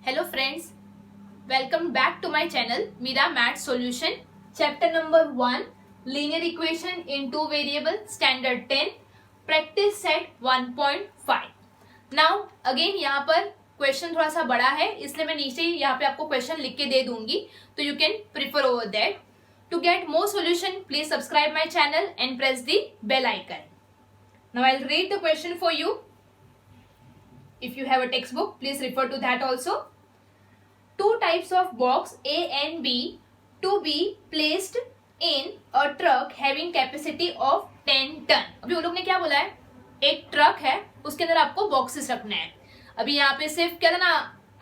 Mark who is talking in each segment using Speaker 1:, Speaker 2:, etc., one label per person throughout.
Speaker 1: Hello friends, welcome back to my channel Mira Math Solution. Chapter number 1 Linear Equation in Two Variable Standard 10 Practice Set 1.5. Now again यहाँ पर question थोड़ा सा बड़ा है इसलिए मैं नीचे यहाँ पे आपको क्वेश्चन लिख के दे दूंगी तो you can prefer over that. To get more solution, please subscribe my channel and press the bell icon. Now I'll read the question for you. If you have a textbook, please refer to that also. Two types of box A and B to be placed in a truck having capacity of 10 ton. अभी वो लोग ने क्या बोला है, एक truck है उसके अंदर आपको बॉक्सेस रखना है. अभी यहाँ पे सिर्फ क्या था ना,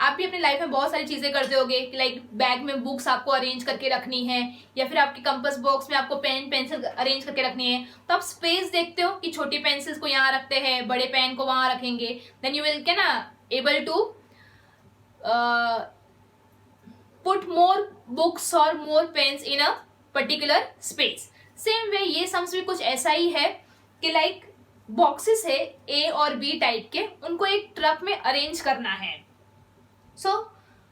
Speaker 1: आप भी अपनी लाइफ में बहुत सारी चीजें करते होगे कि लाइक बैग में बुक्स आपको अरेंज करके रखनी है या फिर आपके कंपास बॉक्स में आपको पेन पेंसिल अरेंज करके रखनी है. तो आप स्पेस देखते हो कि छोटी पेंसिल्स को यहाँ रखते हैं, बड़े पेन को वहां रखेंगे. देन यू विल क्या ना able to put more books और more pens in a particular space. Same way ये सम्स भी कुछ ऐसा ही है कि लाइक बॉक्सेस है ए और बी टाइप के, उनको एक ट्रक में अरेंज करना है. So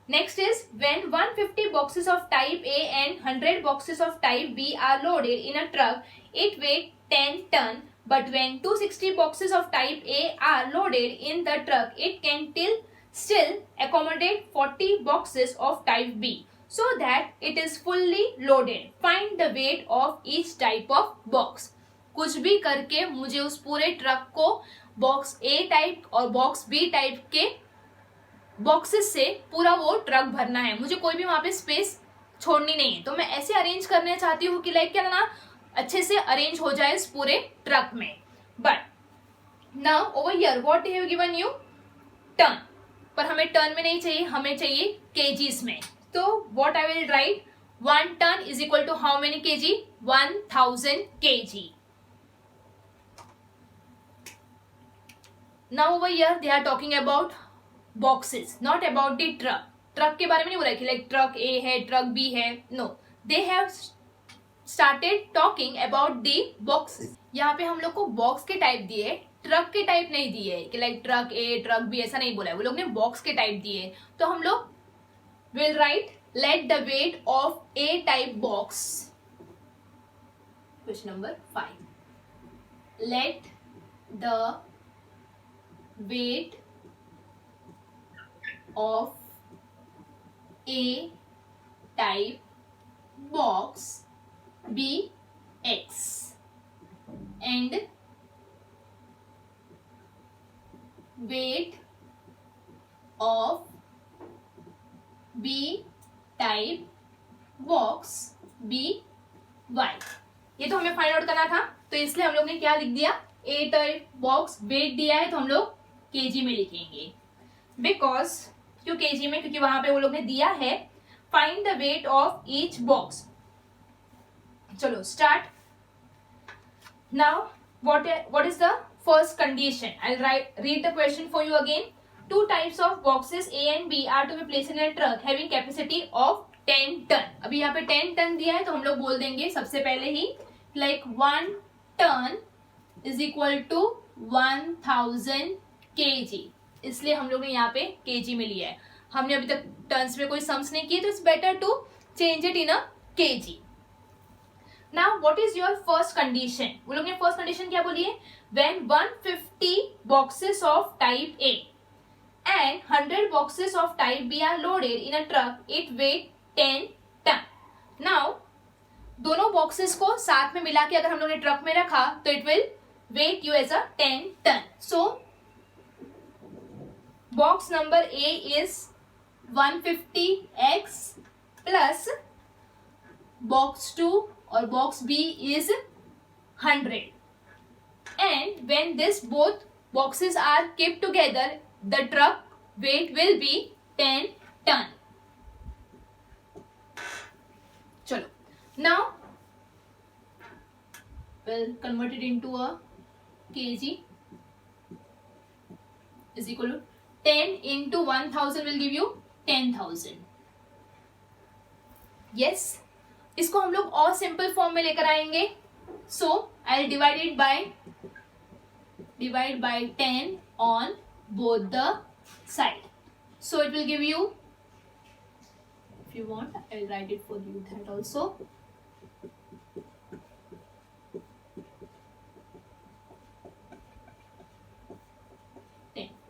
Speaker 1: next is when 150 boxes of type A and 100 boxes of type B are loaded in a truck, it weighs 10 ton. But when 260 boxes of type A are loaded in the truck, it can still accommodate 40 boxes of type B, so that it is fully loaded. Find the weight of each type of box. कुछ भी करके मुझे उस पूरे truck को box A type और box B type के boxes से पूरा वो ट्रक भरना है. मुझे कोई भी वहां पे स्पेस छोड़नी नहीं है. तो मैं ऐसे अरेंज करना चाहती हूँ कि लाइक क्या ना अच्छे से अरेंज हो जाए इस पूरे ट्रक में. But now over here what have given you ton, पर हमें टन में नहीं चाहिए, हमें चाहिए केजीज में. तो what I will write, 1 ton is equal to how many KG, 1000 KG. Now over here they are talking about boxes, not about the truck. Truck के बारे में नहीं बोला कि लाइक ट्रक ए है ट्रक बी है, no, they have started talking about the boxes. यहाँ पे हम लोग को बॉक्स के टाइप दिए, ट्रक के टाइप नहीं दिए कि लाइक ट्रक ए ट्रक बी, ऐसा नहीं बोला है. वो लोग ने बॉक्स के टाइप दिए. तो हम लोग will write let the weight of A type box. Question number 5, let the weight of A type box be X and weight of B type box be Y. ये तो हमें फाइंड आउट करना था, तो इसलिए हम लोग ने क्या लिख दिया, A टाइप बॉक्स वेट दिया है तो हम लोग केजी में लिखेंगे. बिकॉज क्यों केजी में, क्योंकि वहां पे वो लोग ने दिया है find the weight of each box. चलो start. Now what is the first condition, I read the question for you again. Two types of boxes A and B are to be placed in a truck having capacity of 10 ton. अभी यहाँ पे 10 ton दिया है तो हम लोग बोल देंगे सबसे पहले ही like 1 ton is equal to 1000 KG. इसलिए हम लोग ने यहाँ पे केजी में लिया है. हमने अभी तक टर्न्स में कोई सम्स नहीं किए तो it's better to change it in a KG. Now what is your first condition, वो लोग ने फर्स्ट कंडीशन क्या बोली है, when 150 boxes of type A and 100 boxes of type B are loaded in a truck it weight 10 ton. नाउ दोनों boxes को साथ में मिला के अगर हम लोग ने ट्रक में रखा तो it will weight you as a 10 ton. So box number A is 150x plus box 2 or box B is 100. And when this both boxes are kept together, the truck weight will be 10 ton. चलो, now we'll convert it into a kg is equal to 10 into 1000 will give you 10,000. Yes, इसको हम लोग और simple form में लेकर आएंगे. So I'll divide by 10 on both the side. So it will give you you want, I'll write it for you that also.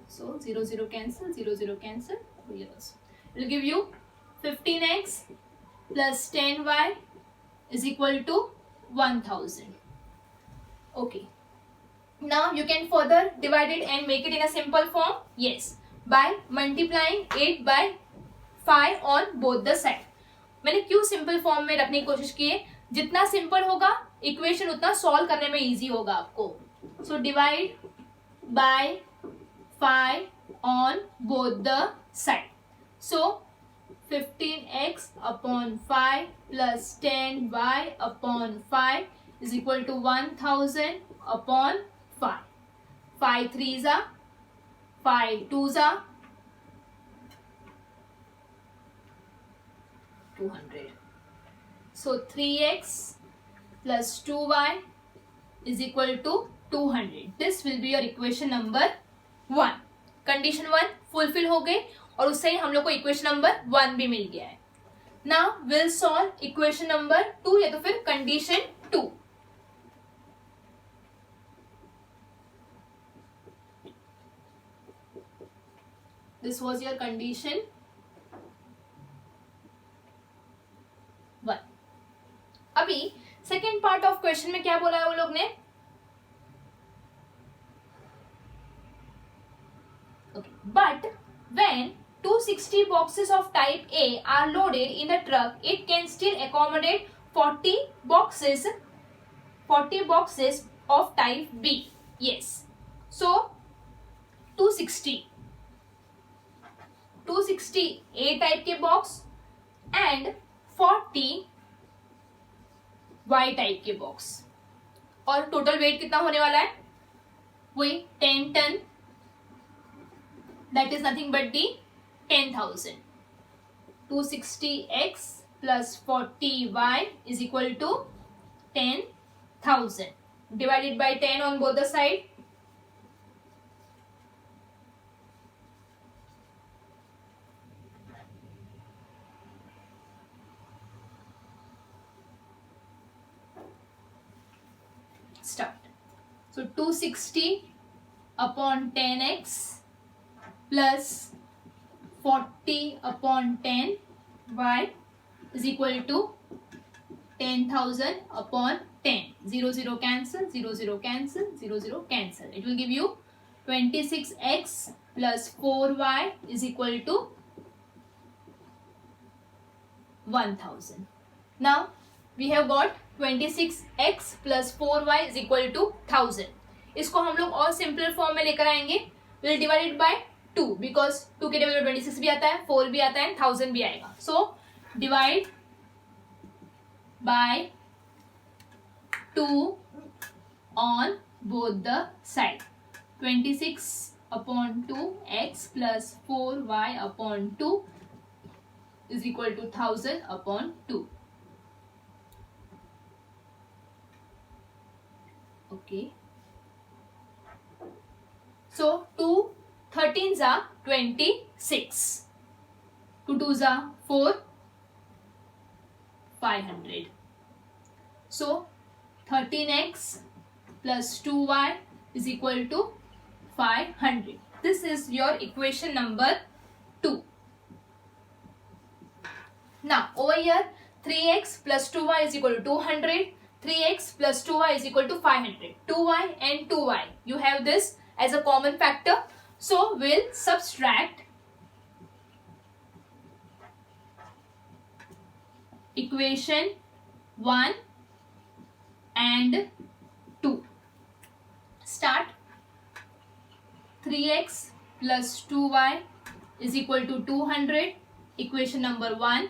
Speaker 1: So 0 0 cancel, 0 0 cancel here also. It will give you 15x plus 10y is equal to 1000. Okay. Now you can further divide it and make it in a simple form. Yes, by multiplying 8 by 5 on both the side. मैंने क्यों simple form में रखने की कोशिश की है, जितना simple होगा इक्वेशन उतना सॉल्व करने में इजी होगा आपको. So divide by 5 on both the side. So 15x upon 5 plus 10y upon 5 is equal to 1000 upon 5. 5 3s are 5 2s are 200. So 3x plus 2y is equal to 200. This will be your equation number 1. Condition 1 fulfil हो गई और उससे ही हम लोग को equation number 1 भी मिल गया है. Now will solve equation number 2 या तो फिर condition 2. This was your condition 1. अभी सेकेंड पार्ट ऑफ क्वेश्चन में क्या बोला है वो लोग ने, but when 260 boxes of type A are loaded in the truck, it can still accommodate 40 boxes of type B. Yes. So 260 A type के box and 40 Y type के box, और टोटल वेट कितना होने वाला है, वही 10 ton. That is nothing but the 10,000. 260x plus 40y is equal to 10,000. Divided by 10 on both the side. Start. So 260 upon 10x plus 40 upon 10 y is equal to 10,000 upon 10. 0 0 cancel, 0 0 cancel, 0 0 cancel. It will give you 26x plus 4y is equal to 1000. Now we have got 26x plus 4y is equal to 1000. इसको हम लोग और simple form में लेकर आएंगे. We'll divide it by 2 because 2 के table में 26 भी आता है, 4 भी आता है, 1000 भी आएगा. So divide by 2 on both the side. 26 upon 2 x plus 4y upon 2 is equal to 1000 upon 2. Okay. So 2 13s are 26. 2 2s are 4. 500. So 13x plus 2y is equal to 500. This is your equation number 2. Now over here 3x plus 2y is equal to 200. 3x plus 2y is equal to 500. 2y and 2y. You have this as a common factor. So we'll subtract equation 1 and 2. Start. 3x plus 2y is equal to 200. Equation number 1.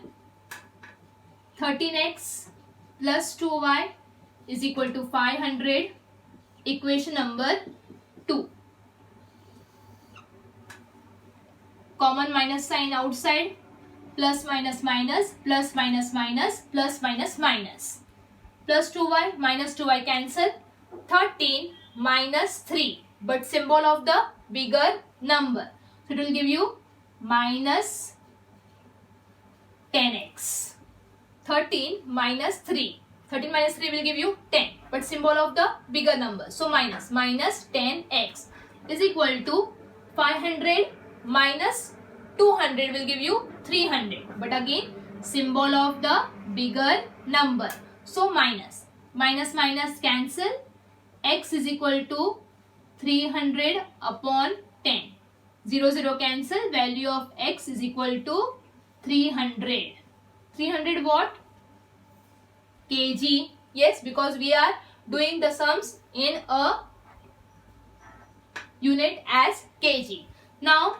Speaker 1: 13x plus 2y is equal to 500. Equation number 2. Common minus sign outside. Plus minus minus, plus minus minus, plus minus minus. Plus 2y minus 2y cancel. 13 minus 3. But symbol of the bigger number. So it will give you minus 10x. 13 minus 3. 13 minus 3 will give you 10. But symbol of the bigger number. So minus 10x is equal to 500 minus 200 will give you 300. But again, symbol of the bigger number. So minus cancel. X is equal to 300 upon 10. 0 cancel. Value of x is equal to 300. 300 what? Kg. Yes, because we are doing the sums in a unit as kg. Now,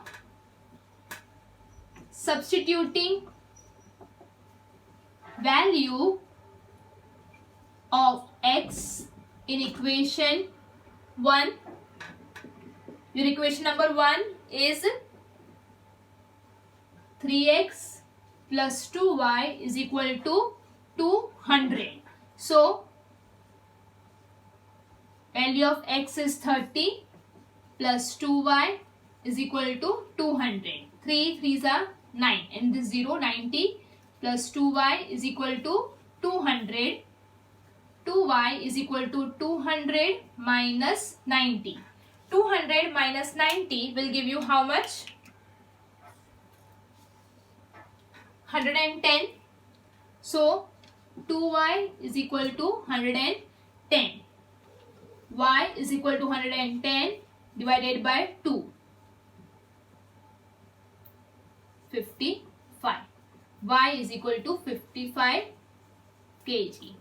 Speaker 1: substituting value of x in equation 1. Your equation number 1 is 3x plus 2y is equal to 200. So, value of x is 30 plus 2y is equal to 200. 3 3s are 9 and this 0, 90 plus 2y is equal to 200. 2y is equal to 200 minus 90. 200 minus 90 will give you how much? 110. So, 2y is equal to 110. Y is equal to 110 divided by 2. 55. Y is equal to 55 kg.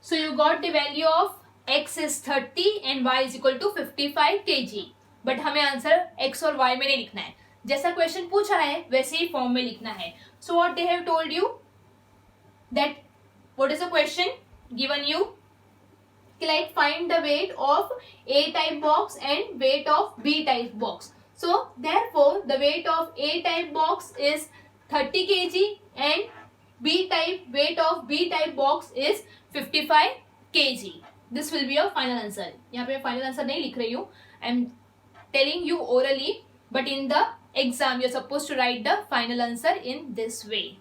Speaker 1: So you got the value of x is 30 and y is equal to 55 kg. But हमें answer x और y में नहीं लिखना है. जैसा question पूछा है वैसे ही फॉर्म में लिखना है. So what they have told you that what is the question given you? Like find the weight of A type box and weight of B type box. So therefore the weight of A type box is 30 kg and weight of B type box is 55 kg. This will be your final answer. यहाँ पे मैं final answer नहीं लिख रही हूँ. I am telling you orally, but in the exam you are supposed to write the final answer in this way.